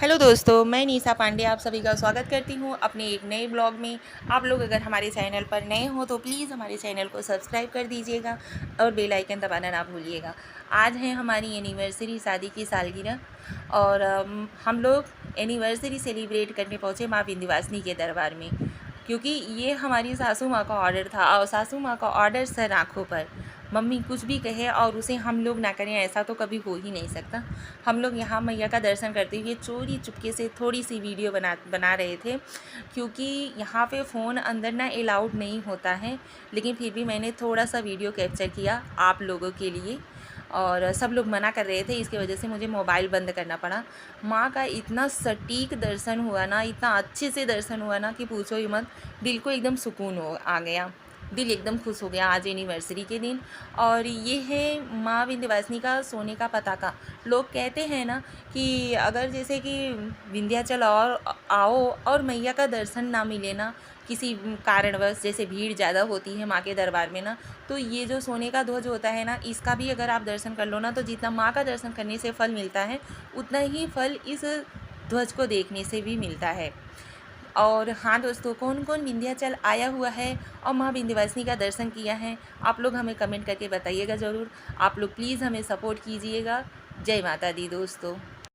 Hello दोस्तों, मैं निशा पांडे आप सभी का स्वागत करती हूँ अपने एक नए ब्लॉग में। आप लोग अगर हमारे चैनल पर नए हो तो प्लीज़ हमारे चैनल को सब्सक्राइब कर दीजिएगा और बेल आइकन दबाना ना भूलिएगा। आज है हमारी एनिवर्सरी, शादी की सालगिरह, और हम लोग एनिवर्सरी सेलिब्रेट करने पहुँचे माँ विंध्यवासिनी के दरबार में, क्योंकि ये हमारी सासू माँ का ऑर्डर था। और सासू माँ का ऑर्डर सर आँखों पर, मम्मी कुछ भी कहे और उसे हम लोग ना करें, ऐसा तो कभी हो ही नहीं सकता। हम लोग यहाँ मैया का दर्शन करते हुए चोरी चुपके से थोड़ी सी वीडियो बना रहे थे, क्योंकि यहाँ पे फ़ोन अंदर ना अलाउड नहीं होता है। लेकिन फिर भी मैंने थोड़ा सा वीडियो कैप्चर किया आप लोगों के लिए, और सब लोग मना कर रहे थे, इसकी वजह से मुझे मोबाइल बंद करना पड़ा। माँ का इतना सटीक दर्शन हुआ ना, इतना अच्छे से दर्शन हुआ ना कि पूछो ही मत। दिल को एकदम सुकून आ गया, दिल एकदम खुश हो गया आज एनिवर्सरी के दिन। और ये है माँ विंध्यवासिनी का सोने का पताका। लोग कहते हैं ना कि अगर जैसे कि विंध्याचल और आओ और मैया का दर्शन ना मिले ना, किसी कारणवश, जैसे भीड़ ज़्यादा होती है माँ के दरबार में ना, तो ये जो सोने का ध्वज होता है ना, इसका भी अगर आप दर्शन कर लो ना, तो जितना माँ का दर्शन करने से फल मिलता है, उतना ही फल इस ध्वज को देखने से भी मिलता है। और हाँ दोस्तों, कौन कौन विंध्याचल आया हुआ है और माँ विंध्यवासिनी का दर्शन किया है, आप लोग हमें कमेंट करके बताइएगा ज़रूर। आप लोग प्लीज़ हमें सपोर्ट कीजिएगा। जय माता दी दोस्तों।